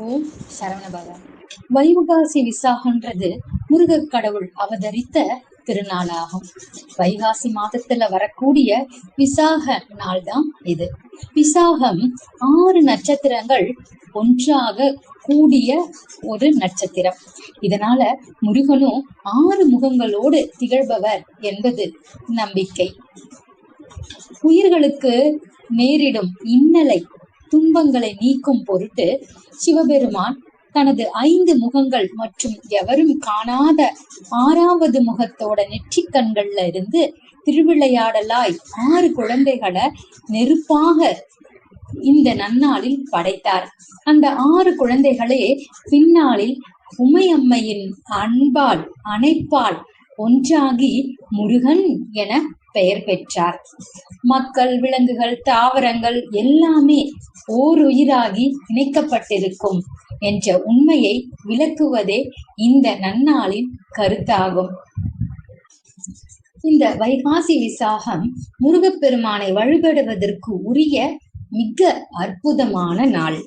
ஓம் சரவணபவ. வைகாசி விசாகன்றது முருகக் கடவுள் அவதரித்த திருநாளாகும். வைகாசி மாதத்துல வரக்கூடிய விசாக நாள் தான் இது. விசாகம் 6 நட்சத்திரங்கள் ஒன்றாக கூடிய ஒரு நட்சத்திரம். இதனால முருகனும் 6 முகங்களோடு திகழ்பவர் என்பது நம்பிக்கை. உயிர்களுக்கு நேரிடும் இன்னலை துன்பங்களை நீக்கும் பொருட்டு சிவபெருமான் தனது 5 முகங்கள் மற்றும் எவரும் காணாத 6வது முகத்தோட நெற்றிக் கண்கள்ல இருந்து திருவிளையாடலாய் 6 குழந்தைகளை நெருப்பாக இந்த நன்னாளில் படைத்தார். அந்த 6 குழந்தைகளே பின்னாளில் உமையம்மையின் அன்பால் அணைப்பால் ஒன்றாகி முருகன் என பெயர் பெற்றார். மக்கள், விலங்குகள், தாவரங்கள் எல்லாமே ஓர் உயிராகி இணைக்கப்பட்டிருக்கும் என்ற உண்மையை விளக்குவதே இந்த நன்னாளின் கருத்தாகும். இந்த வைகாசி விசாகம் முருகப்பெருமானை வழிபடுவதற்கு உரிய மிக அற்புதமான நாள்.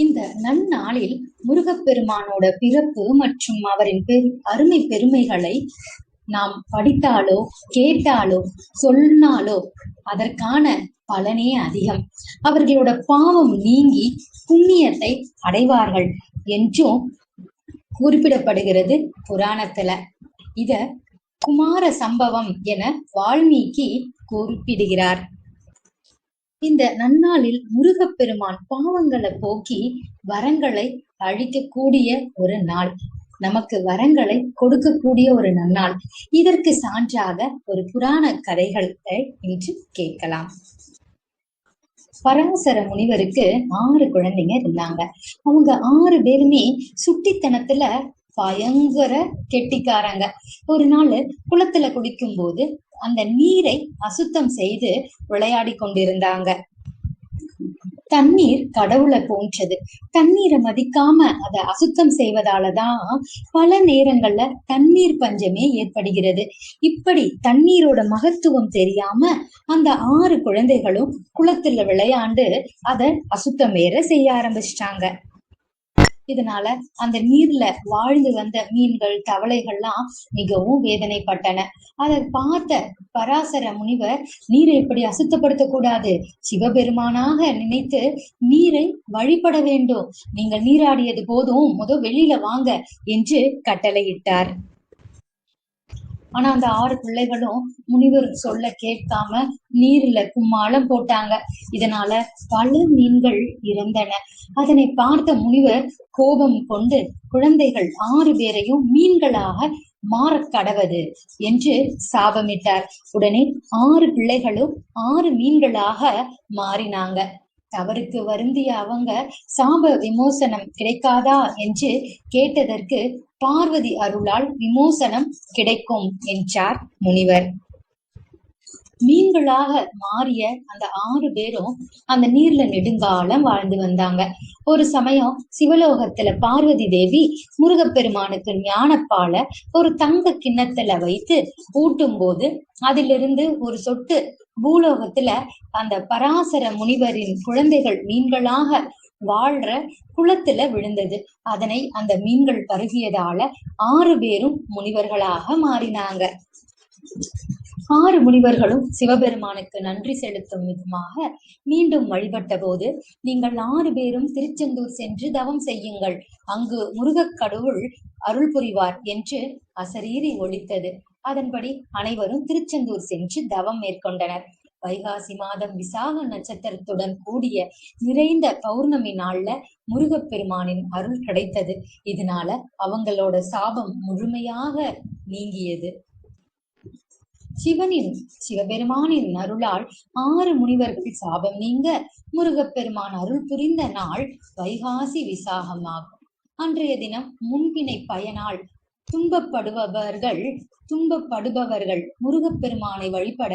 இந்த நன்னாளில் முருகப்பெருமானோட பிறப்பு மற்றும் அவரின் அருமை பெருமைகளை நாம் படித்தாலோ கேட்டாலோ சொன்னாலோ அதற்கான பலனே அதிகம். அவர்களோட பாவம் நீங்கி புண்ணியத்தை அடைவார்கள் என்றும் குறிப்பிடப்படுகிறது புராணத்துல. இத குமார சம்பவம் என வால்மீகி குறிப்பிடுகிறார். இந்த நன்னாளில் முருகப்பெருமான் பாவங்களை போக்கி வரங்களை அழிக்கக்கூடிய ஒரு நாள், நமக்கு வரங்களை கொடுக்கக்கூடிய ஒரு நன்னாள். இதற்கு சான்றாக ஒரு புராண கதைகளை இன்று கேட்கலாம். பராசர முனிவருக்கு 6 குழந்தைங்க இருந்தாங்க. அவங்க 6 பேருமே சுட்டித்தனத்துல பயங்கர கெட்டிக்காரங்க. ஒரு நாள் குளத்துல குடிக்கும் போது அந்த நீரை அசுத்தம் செய்து விளையாடி கொண்டிருந்தாங்க. தண்ணீர் கடவுளை போன்றது. தண்ணீரை மதிக்காம அதை அசுத்தம் செய்வதாலதான் பல நேரங்கள்ல தண்ணீர் பஞ்சமே ஏற்படுகிறது. இப்படி தண்ணீரோட மகத்துவம் தெரியாம அந்த 6 குழந்தைகளும் குளத்துல விளையாண்டு அதை அசுத்தம் வேற செய்ய ஆரம்பிச்சிட்டாங்க. இதனால அந்த நீர்ல வாழ்ந்து வந்த மீன்கள், தவளைகள்லாம் மிகவும் வேதனைப்பட்டன. அதை பார்த்த பராசர முனிவர் நீரை இப்படி அசுத்தப்படுத்த கூடாது, சிவபெருமானாக நினைத்து நீரை வழிபட வேண்டும், நீங்கள் நீராடியது போதும், வெளியில வாங்க என்று கட்டளையிட்டார். ஆனா அந்த 6 பிள்ளைகளும் முனிவர் சொல்ல கேட்காம நீர்ல கும்மாளம் போட்டாங்க. இதனால பல மீன்கள் இறந்தன. அதனை பார்த்த முனிவர் கோபம் கொண்டு குழந்தைகள் 6 பேரையும் மீன்களாக மாற கடவது என்று சாபமிட்டார். உடனே 6 பிள்ளைகளும் 6 மீன்களாக மாறினாங்க. தவறுக்கு வருந்திய அவங்க சாப விமோசனம் கிடைக்காதா என்று கேட்டதற்கு பார்வதி அருளால் விமோசனம் கிடைக்கும் என்றார் முனிவர். மீன்களாக மாறிய அந்த 6 பேரும் அந்த நீர்ல நெடுங்காலம் வாழ்ந்து வந்தாங்க. ஒரு சமயம் சிவலோகத்துல பார்வதி தேவி முருகப்பெருமானுக்கு ஞானப்பால ஒரு தங்க கிண்ணத்துல வைத்து ஊட்டும் போது அதிலிருந்து ஒரு சொட்டு பூலோகத்துல அந்த பராசர முனிவரின் குழந்தைகள் மீன்களாக வாழ்ற குளத்துல விழுந்தது. அதனை அந்த மீன்கள் பருகியதால 6 பேரும் முனிவர்களாக மாறினாங்க. 6 முனிவர்களும் சிவபெருமானுக்கு நன்றி செலுத்தும் விதமாக மீண்டும் வழிபட்ட போது, நீங்கள் 6 பேரும் திருச்செந்தூர் சென்று தவம் செய்யுங்கள், அங்கு முருகக் கடவுள் அருள் புரிவார் என்று அசரீரி ஒலித்தது. அதன்படி அனைவரும் திருச்செந்தூர் சென்று தவம் மேற்கொண்டனர். வைகாசி மாதம் விசாக நட்சத்திரத்துடன் கூடிய நிறைந்த பௌர்ணமி நாள்ல முருகப்பெருமானின் அருள் கிடைத்தது. இதனால அவங்களோட சாபம் முழுமையாக நீங்கியது. சிவபெருமானின் அருளால் 6 முனிவர்கள் சாபம் நீங்க முருகப்பெருமான் அருள் புரிந்த நாள் வைகாசி விசாகம் ஆகும். அன்றைய தினம் முன்பினை பயனால் துன்பப்படுபவர்கள் முருகப்பெருமானை வழிபட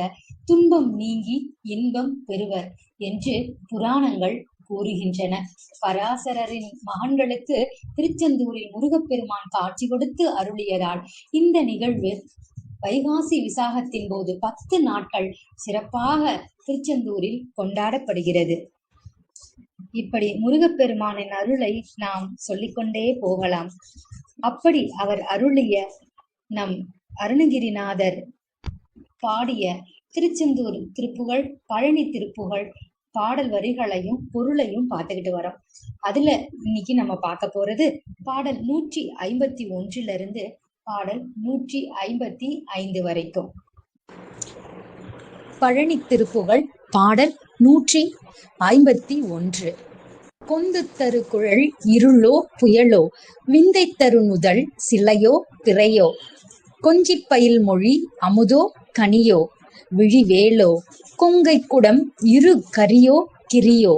துன்பம் நீங்கி இன்பம் பெறுவர் என்று புராணங்கள் கூறுகின்றன. பராசரரின் மகன்களுக்கு திருச்செந்தூரில் முருகப்பெருமான் காட்சி கொடுத்து அருளியதால் இந்த நிகழ்வு வைகாசி விசாகத்தின் போது 10 நாட்கள் சிறப்பாக திருச்செந்தூரில் கொண்டாடப்படுகிறது. இப்படி முருகப்பெருமானின் அருளை நாம் சொல்லிக்கொண்டே போகலாம். அப்படி அவர் அருளிய நம் அருணகிரிநாதர் பாடிய திருச்செந்தூர் திருப்புகழ், பழனி திருப்புகழ் பாடல் வரிகளையும் பொருளையும் பார்த்துக்கிட்டு வரோம். அதுல இன்னைக்கு நம்ம பார்க்க போறது பாடல் 151 பாடல் 155 வரைக்கும். பழனி திருப்புகழ் பாடல் 151. கொந்து தரு குழல் இருளோ புயலோ, விந்தை தரு நுதல் சிலையோ பிறையோ, கொஞ்சிப்பயில் மொழி அமுதோ கனியோ, விழிவேலோ கொங்கை குடம் இரு கரியோ கிரியோ,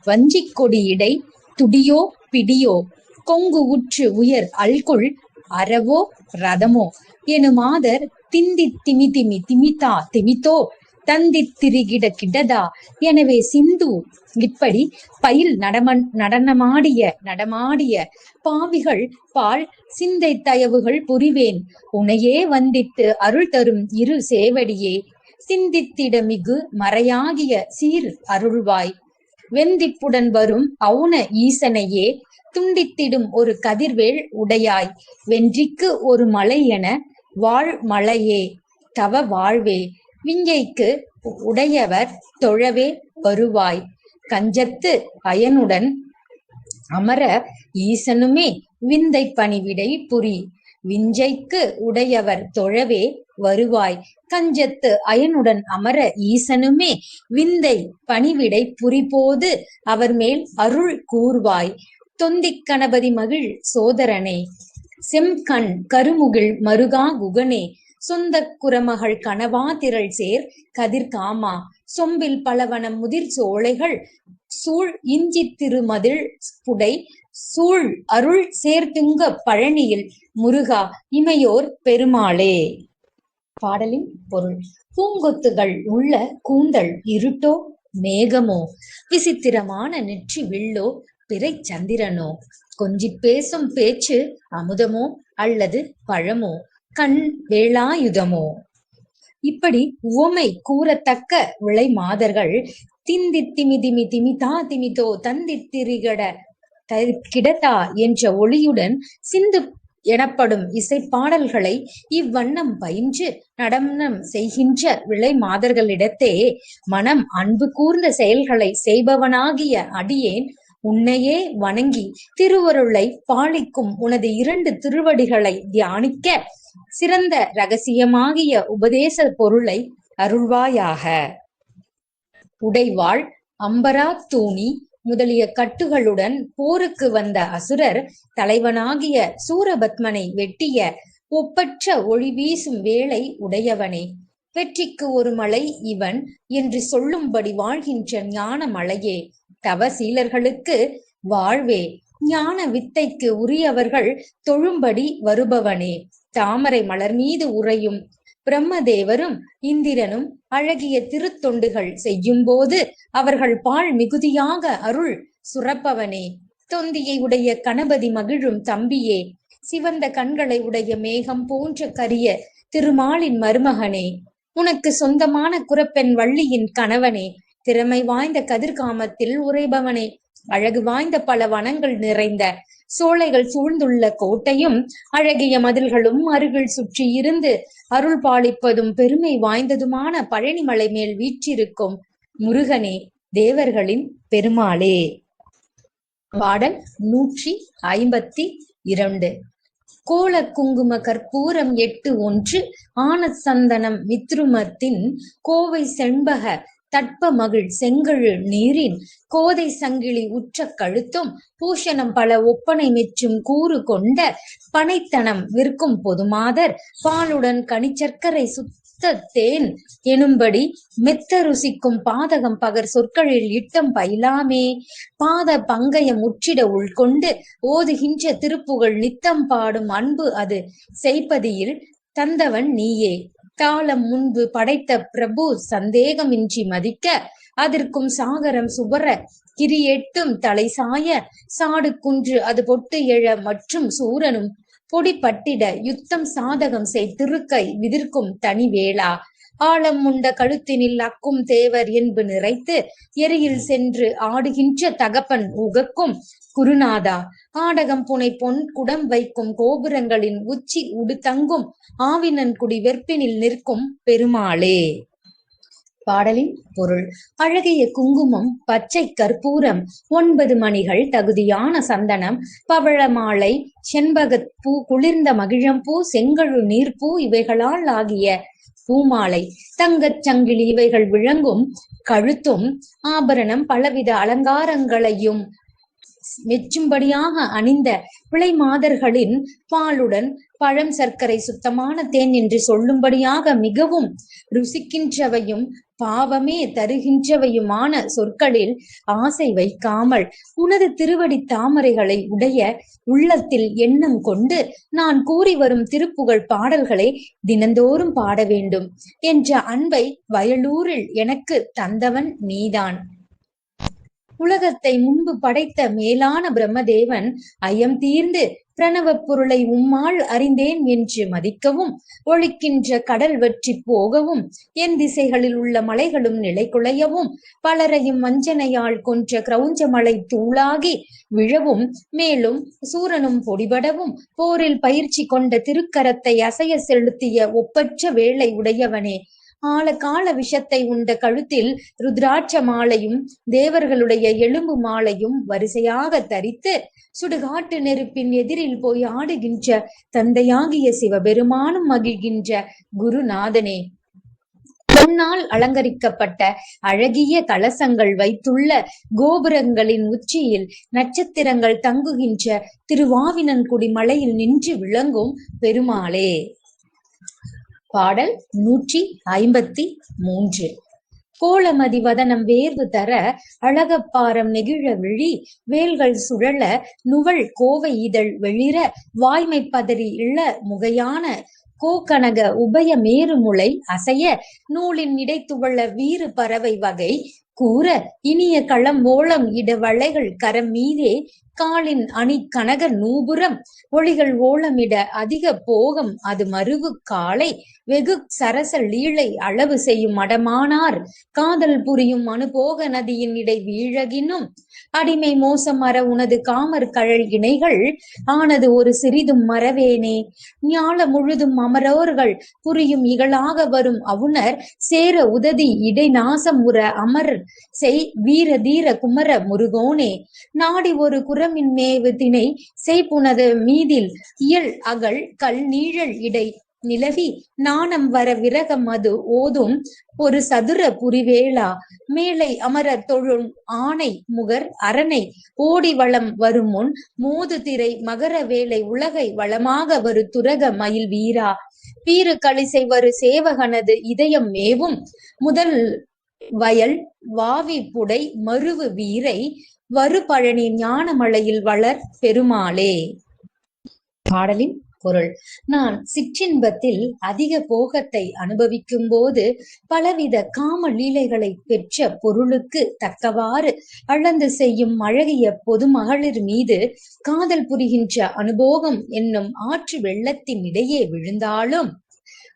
வஞ்சிக் கொடி இடை துடியோ பிடியோ, கொங்கு உற்று உயர் அல்குள் அறவோ ரதமோ, எனுமாதர் திந்தி திமி திமி திமிதா திமிதோ, தந்தி திரிகிட கிடதா எனவே சிந்து. இப்படி பயில் நடமாடிய பாவிகள் பால் சிந்தை தயவுகள் புரிவேன், உனையே வந்தித்து அருள் தரும் இரு சேவடியே, சிந்தித்திட மிகு மறையாகிய சீர் அருள்வாய், வெந்திப்புடன் வரும் அவுண ஈசனையே, துண்டித்திடும் ஒரு கதிர்வேள் உடையாய், வென்றிக்கு ஒரு மலை என வாழ் மலையே தவ வாழ்வே, விஞ்சைக்கு உடையவர் தொழவே வருவாய், கஞ்சத்து அயனுடன் அமர ஈசனுமே விந்தை பணிவிடை புரி, விஞ்சைக்கு உடையவர் தொழவே வருவாய், கஞ்சத்து அயனுடன் அமர ஈசனுமே விந்தை பணிவிடை புரிபோது அவர் மேல் அருள் கூர்வாய், தொந்திக் கணபதி மகிழ் சோதரனே, செம்கண் கருமுகில் மருகா குகனே, சொந்த குரமகள் கணவா திரள் சேர் கதிர்காமா, சொம்பில் பலவனம் முதிர் சோலைகள் சூழ் இஞ்சி திருமதில் புடை சூழ் அருள் சேர்த்துங்க பழனியில் முருகா இமையோர் பெருமாளே. பாடலின் பொருள். பூங்கொத்துகள் உள்ள கூந்தல் இருட்டோ மேகமோ, விசித்திரமான நெற்றி வில்லோ பிறை சந்திரனோ, கொஞ்சிப் பேசும் பேச்சு அமுதமோ அல்லது பழமோ, கண் வேலாயுதமோ. இப்படி உவமை கூறத்தக்க விளை மாதர்கள் திந்தி திமி திமி திமிதா திமிதோ, தந்தி திரிகட கிடதா என்ற ஒளியுடன் சிந்து எனப்படும் இசைப்பாடல்களை இவ்வண்ணம் பயின்று நடனம் செய்கின்ற விளை மாதர்களிடத்தே மனம் அன்பு கூர்ந்த செயல்களை செய்பவனாகிய அடியேன் உன்னையே வணங்கி திருவருளை பாலிக்கும் உனது 2 திருவடிகளை தியானிக்க சிறந்த இரகசியமாகிய உபதேச பொருளை அருள்வாயாக. உடைவாள் அம்பரா தூணி முதலிய கட்டுகளுடன் போருக்கு வந்த அசுரர் தலைவனாகிய சூரபத்மனை வெட்டிய ஒப்பற்ற ஒளி வீசும் வேளை உடையவனே, வெற்றிக்கு ஒரு மலை இவன் என்று சொல்லும்படி வாழ்கின்ற ஞான மலையே, தவசீலர்களுக்கு வாழ்வே, ஞான வித்தைக்கு உரியவர்கள் தொழும்படி வருபவனே, தாமரை மலர் மீது உறையும் பிரம்மதேவரும் இந்திரனும் அழகிய திருத்தொண்டுகள் செய்யும் போது அவர்கள் பால் மிகுதியாக அருள் சுரப்பவனே, தொந்தியை உடைய கணபதி மகிழும் தம்பியே, சிவந்த கண்களை உடைய மேகம் போன்ற கரிய திருமாலின் மருமகனே, உனக்கு சொந்தமான குரப்பெண் வள்ளியின் கணவனே, திறமை வாய்ந்த கதிர்காமத்தில் உறைபவனே, அழகு வாய்ந்த பல வனங்கள் நிறைந்த சோலைகள் சூழ்ந்துள்ள கோட்டையும் அழகிய மதில்களும் அருகில் சுற்றி இருந்து அருள் பாலிப்பதும் பெருமை வாய்ந்ததுமான பழனிமலை மேல் வீற்றிருக்கும் முருகனே, தேவர்களின் பெருமாளே. பாடல் 152. கோல குங்கும கற்பூரம் 8 ஆன சந்தனம் வித்ருமத்தின் கோவை செண்பக தட்ப மகிழ் செங்கழு நீரின் கோதை சங்கிலி உற்ற கழுத்தும் பூஷணம் பல ஒப்பனை மெச்சும் கூறு கொண்ட பனைத்தனம் விற்கும் பொதுமாதர் பாலுடன் கனிச்சர்க்கரை சுத்த தேன் எனும்படி மெத்த ருசிக்கும் பாதகம் பகர் சொற்களில் இட்டம் பயிலாமே, பாத பங்கயம் உற்றிட உள்கொண்டு ஓதுகின்ற திருப்புகழ் நித்தம் பாடும் அன்பு அது செய்பதியில் தந்தவன் நீயே, தாளம் முன்பு படைத்த பிரபு சந்தேகமின்றி மதிக்க அதற்கும் சாகரம் சுபர கிரியெட்டும் தலை சாய சாடு குன்று அது பொட்டு எழ மற்றும் சூரனும் பொடி பட்டிட யுத்தம் சாதகம் செய் திருக்கை விதிர்க்கும் தனி வேளா, ஆழம் உண்ட கழுத்தினில் அக்கும் தேவர் என்பு நிறைத்து எரியில் சென்று ஆடுகின்ற தகப்பன் உகக்கும் குருநாதா, ஆடகம் புனை பொன் குடம் வைக்கும் கோபுரங்களின் உச்சி உடுத்தங்கும் ஆவினன்குடி வெற்பினில் நிற்கும் பெருமாளே. பாடலின் பொருள்: அழகிய குங்குமம், பச்சை கற்பூரம், 9 மணிகள், தகுதியான சந்தனம், பவழமாலை, செண்பகப்பூ, குளிர்ந்த மகிழம்பூ, செங்கழு நீர்ப்பூ இவைகளால் ஆகிய பூமாலை, தங்கச் சங்கிலி இவைகள் விளங்கும் கழுத்தும் ஆபரணம், பலவித அலங்காரங்களையும் மெச்சும்படியாக அணிந்த பிழை மாதர்களின் பாலுடன் பழம், சர்க்கரை, சுத்தமான தேன் என்று சொல்லும்படியாக மிகவும் ருசிக்கின்றவையும் பாவமே தருகின்றவையுமான சொற்களில் ஆசை வைக்காமல் உனது திருவடி தாமரைகளை உடைய உள்ளத்தில் எண்ணம் கொண்டு நான் கூறி வரும் திருப்புகழ் பாடல்களை தினந்தோறும் பாட வேண்டும் என்ற அன்பை வயலூரில் எனக்கு தந்தவன் நீதான். உலகத்தை முன்பு படைத்த மேலான பிரம்மதேவன் ஐயம் தீர்ந்து பிரணவப் பொருளை உம்மால் அறிந்தேன் என்று மதிக்கவும், ஒழிக்கின்ற கடல் வற்றி போகவும், என் திசைகளில் உள்ள மலைகளும் நிலை குலையவும், பலரையும் வஞ்சனையால் கொன்ற கிரௌஞ்ச மலை தூளாகி விழவும், மேலும் சூரனும் பொடிபடவும், போரில் பயிற்சி கொண்ட திருக்கரத்தை அசைய செலுத்திய ஒப்பற்ற வேலை உடையவனே, ஆழகால விஷத்தை உண்ட கழுத்தில் ருத்ராட்ச மாலையும் தேவர்களுடைய எலும்பு மாலையும் வரிசையாக தரித்து சுடுகாட்டு நெருப்பின் எதிரில் போய் ஆடுகின்ற தந்தையாகிய சிவபெருமானும் மகிழ்கின்ற குருநாதனே, பொன்னால் அலங்கரிக்கப்பட்ட அழகிய கலசங்கள் வைத்துள்ள கோபுரங்களின் உச்சியில் நட்சத்திரங்கள் தங்குகின்ற திருவாவினன்குடி மலையில் நின்று விளங்கும் பெருமாளே. பாடல் 153. கோலமதி வதனம் வேர்வு தர அழகப்பாரம் நெகிழ விழி வேல்கள் சுழல நுவல் கோவை இதழ் வெளிர வாய்மை பதறி இள முகையான கோகனக உபய மேருமுளை அசைய நூலின் இடைத்துவள வீறு பறவை வகை கூற இனிய களம் ஓளம் இட வளைகள் கரம் மீதே காலின் அணி கனக நூபுரம் ஒளிகள் ஓளமிட அதிக போகம் அது மருவு காலை வெகு சரச லீளை அளவு செய்யும் அடமானார் காதல் புரியும் அனுபோக நதியின் இடை வீழகினும் அடிமை மோசம் மற உனது காமர் கழல் இணைகள் ஆனது ஒரு சிறிதும் மறவேனே. ஞால முழுதும் அமரோர்கள் புரியும் இகழாக வரும் அவுணர் சேர உததி இடை நாசம் உற அமர் செய் வீர தீர குமர முருகோனே, நாடி ஒரு குரமின் மேவு திணை செய்புனது மீதில் இயல் அகல் கல் நீழல் இடை நிலவி நாணம் வர விரகம் அது ஓதும் ஒரு சதுர புரிவேளா, மேலை அமரர் தொழும் ஆணை முகர் அரணை ஓடி வளம் வரும் முன் மோது திரை மகர வேலை உலகை வளமாக வரு துரக மயில் வீரா, பீறு களிசை வரு சேவகனது இதயம் மேவும் முதல் வயல் வாவி புடை மருவு வீரை வரு பழனி ஞானமலையில் வளர் பெருமாளே. பாடலின் பொருள்: நான் சிற்றின்பத்தில் அதிக போகத்தை அனுபவிக்கும் போது பலவித காம லீலைகளை பெற்ற பொருளுக்கு தக்கவாறு அளந்து செய்யும் அழகிய பொது மகளிர் மீது காதல் புரிகின்ற அனுபோகம் என்னும் ஆற்று வெள்ளத்தின் இடையே விழுந்தாலும்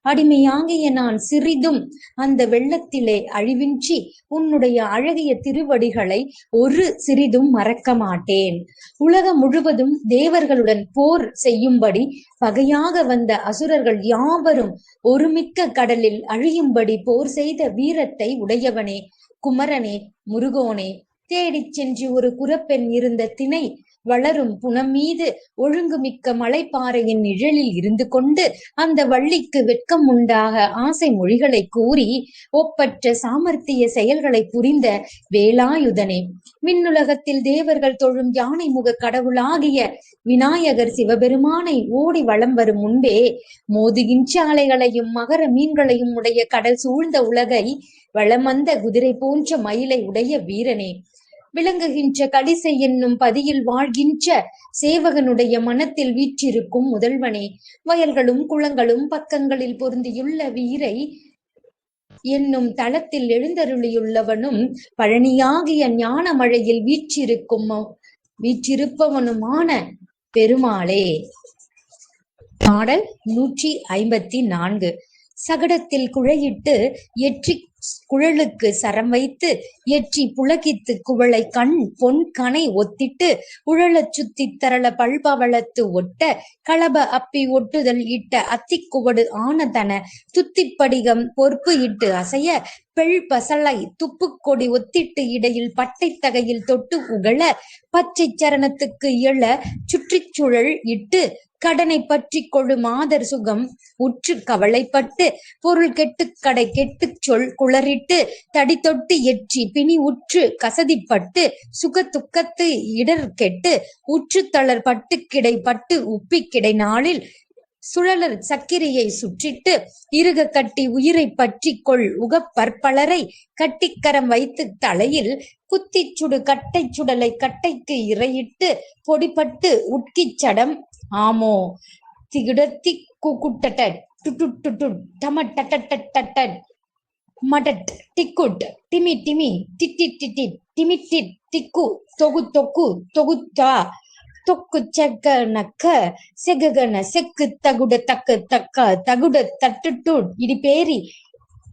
அடிமையாகிய நான் சிறிதும் அந்த வெள்ளத்திலே அழிவின்றி உன்னுடைய அழகிய திருவடிகளை ஒரு சிறிதும் மறக்க மாட்டேன். உலகம் முழுவதும் தேவர்களுடன் போர் செய்யும்படி பகையாக வந்த அசுரர்கள் யாவரும் ஒருமிக்க கடலில் அழியும்படி போர் செய்த வீரத்தை உடையவனே, குமரனே, முருகோனே, தேடிச் சென்று ஒரு குரப்பெண் இருந்த திணை வளரும் புனம் மீது ஒழுங்குமிக்க மலைப்பாறையின் நிழலில் இருந்து கொண்டு அந்த வள்ளிக்கு வெட்கம் உண்டாக ஆசை மொழிகளை கூறி ஒப்பற்ற சாமர்த்திய செயல்களை புரிந்த வேலாயுதனே, விண்ணுலகத்தில் தேவர்கள் தொழும் யானை முக கடவுளாகிய விநாயகர் சிவபெருமானை ஓடி வலம் வரும் முன்பே மோதுகின்ற அலைகளையும் மகர மீன்களையும் உடைய கடல் சூழ்ந்த உலகை வளமந்த குதிரை போன்ற மயிலை உடைய வீரனே, விளங்குகின்ற கலிசை என்னும் பதியில் வாழ்கின்ற சேவகனுடைய மனத்தில் வீற்றிருக்கும் முதல்வனே, வயல்களும் குளங்களும் பக்கங்களில் பொருந்தியுள்ள வீரை என்னும் தளத்தில் எழுந்தருளியுள்ளவனும் பழனியாகிய ஞான மழையில் வீற்றிருப்பவனுமான பெருமாளே. பாடல் 154. சகடத்தில் குழையிட்டு எற்றி குழலுக்கு சரம் வைத்து எற்றி புலகித்து குவளை கண் பொன் கனை ஒத்திட்டு உழலச் சுத்தி தரள பல்பவளத்து ஒட்ட களப அப்பி ஒட்டுதல் இட்ட அத்திக்குவடு ஆனதன துத்திப்படிகம் பொறுப்பு இட்டு அசைய பெள் பசலை துப்புக்கொடி ஒத்திட்டு இடையில் பட்டை தகையில் தொட்டு உகழ பச்சை சரணத்துக்கு இயல சுற்றிச் சுழல் இட்டு கடனை பற்றி கொள்ளு மாதர் சுகம் உற்று கவலைப்பட்டு பொருள் கெட்டுக் கடை கெட்டுச் சொல் குளறிட்டு தடி தொட்டு எற்றி பிணி உற்று கசதிப்பட்டு சுக துக்கத்து இடர் கெட்டு உற்று தளர் பட்டு கிடை பட்டு உப்பி கிடை நாளில் சுழலர் சக்கிரியை சுற்றிட்டு இருக கட்டி உயிரை பற்றி கொள் உகப்பற்பலரை கட்டிக்கரம் வைத்து தலையில் குத்திச் சுடு கட்டை சுடலை கட்டைக்கு இறையிட்டு பொடிப்பட்டு உட்கிச் சடம் ஆமோ திகுடத்தி குக்குட்டட டுட்டு டமட்டட்ட மடட் டிக்குட் டிமி டிமி டிட்டி டிட்டி டிமிட்டி டிக்கு தொகு தொக்கு தொகுத்தா தொக்கு செகனக்க செககன செக்கு தகுட தக்கு தக்க தகுட தட்டுட்டு இடிபேரி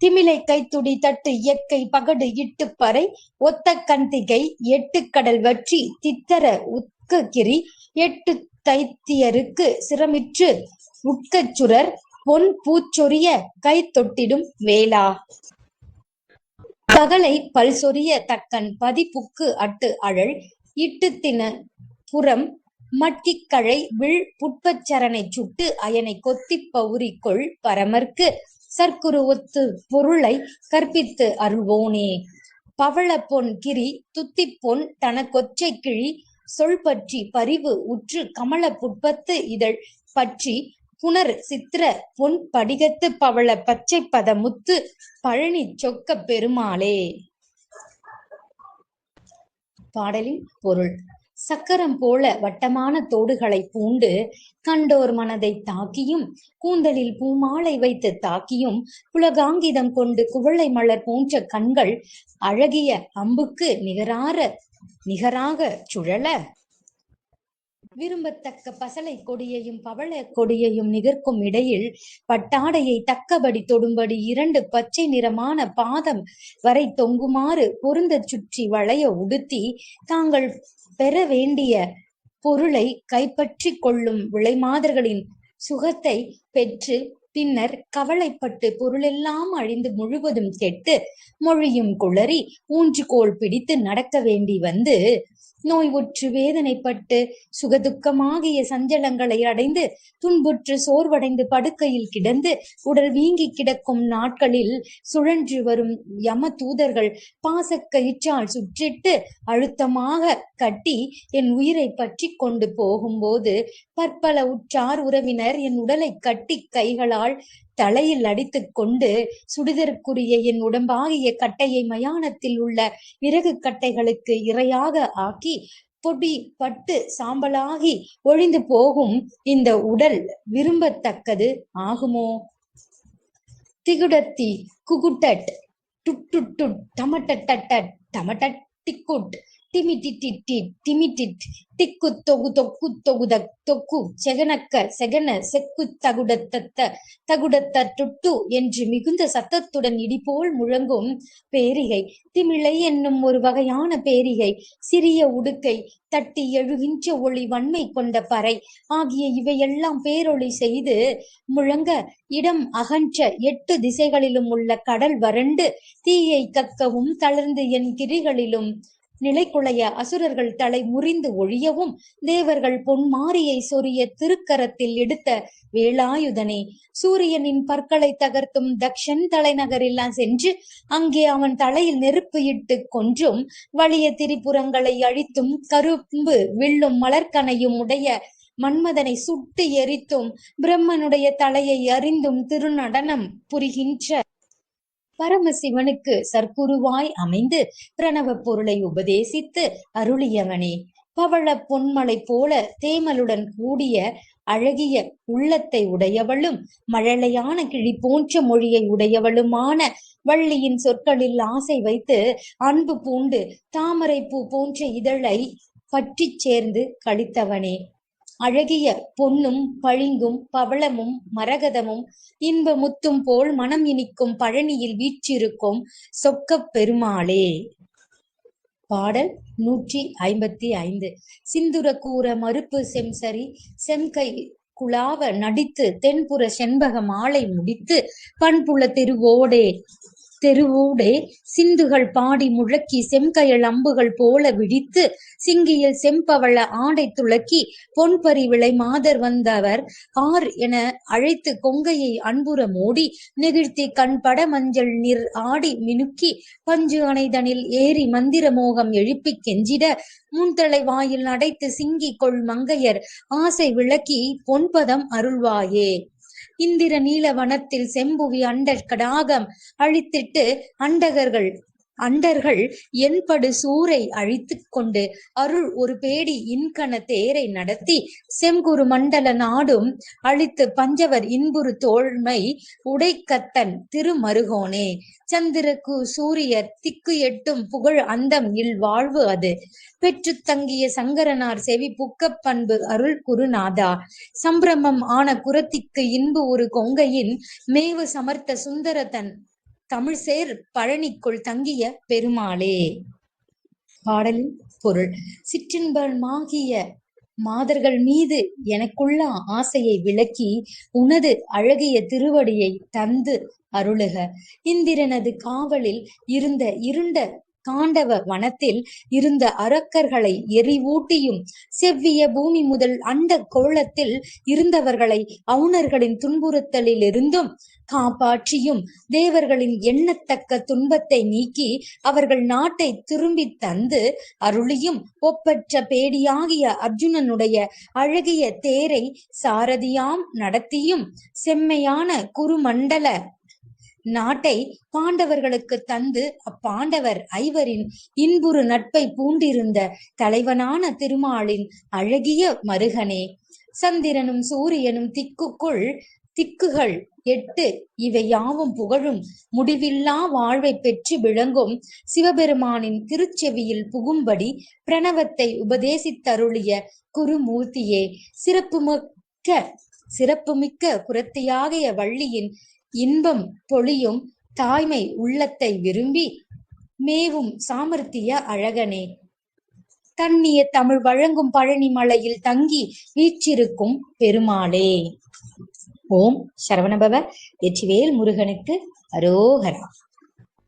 திமிலை கைத்துடி தட்டு இயற்கை பகடு இட்டு பறை ஒத்த கந்திகை எட்டு கடல் வற்றி தித்தர உட்கிரி எட்டு தைத்தியருக்கு சிரமிற்று உட்கச் சுரர் பொன் பூச்சொரிய கை தொட்டிடும் வேளா பகலை பல் சொரிய தக்கன் பதிப்புக்கு அட்டு அழல் இட்டு தின புறம் மட்கிக் கழை வில் புட்பச்சரனை சுட்டு அயனை கொத்திப் பவுரிக்கொள் பரமர்க்கு சர்க்குரு ஒத்து பொருளை கற்பித்து அருள்வோனே. பவள பொன் கிரி துத்திப் பொன் தன கொச்சை கிழி சொல் பற்றி பரிவு உற்று கமல புட்பத்து இதழ் பற்றி புனர் சித்திர பொன் படிகத்து பவள பச்சை பத முத்து பழனி சொக்க பெருமாளே. பாடலின் பொருள்: சக்கரம் போல வட்டமான தோடுகளை பூண்டு கண்டோர் மனதை தாக்கியும் கூந்தலில் பூமாலை வைத்து தாக்கியும் புலகாங்கிதம் கொண்டு குவளை மலர் போன்ற கண்கள் அழகிய அம்புக்கு நிகராக சுழல விரும்பத்தக்க பசலை கொடியையும் பவள கொடியையும் நிகர்க்கும் இடையில் பட்டாடையை தக்கபடி தொடும்படி இரண்டு பச்சை நிறமான பாதம் வரை தொங்குமாறு பொருந்த சுற்றி வளைய உடுத்தி தாங்கள் பெற வேண்டிய பொருளை கைப்பற்றி கொள்ளும் விளைமாதர்களின் சுகத்தை பெற்று பின்னர் கவலைப்பட்டு பொருளெல்லாம் அழிந்து முழுவதும் கெட்டு மொழியும் குளறி ஊன்றுகோல் பிடித்து நடக்க வேண்டி வந்து நோய் உற்று வேதனைப்பட்டு சுகதுக்கமாகிய சஞ்சலங்களை அடைந்து துன்புற்று சோர்வடைந்து படுக்கையில் கிடந்து உடல் வீங்கி கிடக்கும் நாட்களில் சுழன்று வரும் யம தூதர்கள் பாசக்கயிற்றால் சுற்றிட்டு அழுத்தமாக கட்டி என் உயிரை பற்றி கொண்டு போகும்போது பற்பல உற்றார் உறவினர் என் உடலை கட்டி கைகளால் தலையில் அடித்து கொண்டு சுடுதற்குரிய என் உடம்பாகிய கட்டையை மயானத்தில் உள்ள விறகு கட்டைகளுக்கு இரையாக ஆக்கி பொடி பட்டு சாம்பலாகி ஒழிந்து போகும் இந்த உடல் விரும்பத்தக்கது ஆகுமோ? திகுடத்தி குகுட்டட் டுட்டு டமட்டட்ட டமட்டட் டிக்குட் டிமிட்டிட்டி டிமிட்டிட் திக்கு தொகு தொக்கு தொகுத தொக்கு செகனக்க செகன செக்கு தகுடத்த டுட்டு என்று மிகுந்த சத்தத்துடன் இடிபோல் முழங்கும் பேரிகை திமிழை என்னும் ஒரு வகையான பேரிகை, சிறிய உடுக்கை, தட்டி எழுகின்ற ஒளி வன்மை கொண்ட பறை ஆகிய இவையெல்லாம் பேரொளி செய்து முழங்க இடம் அகன்ற 8 திசைகளிலும் உள்ள கடல் வறண்டு தீயை கக்கவும் தளர்ந்து என் கிரிகளிலும் நிலைக்குலைய அசுரர்கள் தலை முறிந்து ஒழியவும் தேவர்கள் பொன்மாரியை சொரிய திருக்கரத்தில் எடுத்த வேலாயுதனே, சூரியனின் பற்களை தகர்த்தும் தக்ஷன் தலைநகரில் சென்று அங்கே அவன் தலையில் நெருப்பு இட்டு கொன்றும் வலிய திரிபுரங்களை அழித்தும் கரும்பு வில்லும் மலர்கனையும் உடைய மன்மதனை சுட்டு எரித்தும் பிரம்மனுடைய தலையை அறிந்தும் திருநடனம் புரிகின்ற பரமசிவனுக்கு சர்க்குருவாய் அமைந்து பிரணவ பொருளை உபதேசித்து அருளியவனே, பவள பொன்மலை போல தேமலுடன் கூடிய அழகிய உள்ளத்தை உடையவளும் மழலையான கிளி போன்ற மொழியை உடையவளுமான வள்ளியின் சொற்களில் ஆசை வைத்து அன்பு பூண்டு தாமரை பூ போன்ற இதழை பற்றி சேர்ந்து கழித்தவனே, அழகிய பொன்னும் பளிங்கும் பவளமும் மரகதமும் இன்ப முத்தும் போல் மனம் இனிக்கும் பழனியில் வீற்றிருக்கும் சொக்கப் பெருமாளே. பாடல் 155. சிந்துர கூற மறுப்பு செம்சரி செம்கை குலாவ நடித்து தென்புற செண்பக மாலை முடித்து பண்புல தெருவோடே சிந்துகள் பாடி முழக்கி செம்கயல் அம்புகள் போல விடித்து சிங்கியில் செம்பவள ஆடை துளக்கி பொன்பரி விளை மாதர் வந்தவர் ஆர் என அழைத்து கொங்கையை அன்புற மோடி நெகிழ்த்தி கண்பட மஞ்சள் நிர் ஆடி மினுக்கி பஞ்சு அணைதனில் ஏறி மந்திர மோகம் எழுப்பி கெஞ்சிட முன்தலை வாயில் அடைத்து சிங்கி கொள் மங்கையர் ஆசை விளக்கி பொன்பதம் அருள்வாயே. இந்திர நீல வனத்தில் செம்புவி அண்டர் கடாகம் அழித்திட்டு அண்டர்கள் என்படு சூரை அழித்து கொண்டு அருள் ஒரு பேடி இன்கண தேரை நடத்தி செங்குரு மண்டல நாடும் அழித்து பஞ்சவர் இன்புறு தோழ்மை உடைக்கத்தன் திருமருகோனே. சந்திரகு சூரியர் திக்கு எட்டும் புகழ் அந்தம் இல் வாழ்வு அது பெற்று தங்கிய சங்கரனார் செவி புக்க பண்பு அருள் குருநாதா. சம்பிரமம் ஆன குரத்திக்கு இன்பு ஒரு கொங்கையின் மேவு சமர்த்த சுந்தரதன் தமிழ்சேர் பழனிக்குள் தங்கிய பெருமாளே. பாடலின் பொருள். சிற்றின்பமாகிய மாதர்கள் மீது எனக்குள்ள ஆசையை விளக்கி உனது அழகிய திருவடியை தந்து அருளுக. இந்திரனது காவலில் இருந்த இருண்ட காண்டவ வனத்தில் இருந்த அரக்கர்களை எரிவூட்டியும் செவ்விய பூமி முதல் அண்ட கோளத்தில் இருந்தவர்களை அவுணர்களின் துன்புறுத்தலில் இருந்தும் காப்பாற்றியும் தேவர்களின் எண்ணத்தக்க துன்பத்தை நீக்கி அவர்கள் நாட்டை திரும்பி தந்து அருளியும் ஒப்பற்ற பேடியாகிய அர்ஜுனனுடைய அழகிய தேரை சாரதியாம் நடத்தியும் செம்மையான குருமண்டல நாட்டை பாண்டவர்களுக்கு தந்து அப்பாண்டவர் ஐவரின் இன்புறு நட்பை பூண்டிருந்த தலைவனான திருமாலின் அழகிய மருகனே. சந்திரனும் சூரியனும் திக்குகள் 8 இவை யாவும் புகழும் முடிவில்லா வாழ்வை பெற்று விளங்கும் சிவபெருமானின் திருச்செவியில் புகும்படி பிரணவத்தை உபதேசித்தருளிய குருமூர்த்தியே. சிறப்புமிக்க குரத்தியாகிய வள்ளியின் இன்பம் பொழியும் தாய்மை உள்ளத்தை விரும்பி மேவும் சாமர்த்திய அழகனே. தன்னிய தமிழ் வழங்கும் பழனி மலையில் தங்கி வீற்றிருக்கும் பெருமாளே. ஓம் சரவணபவ. வெற்றிவேல் முருகனுக்கு அரோகரா.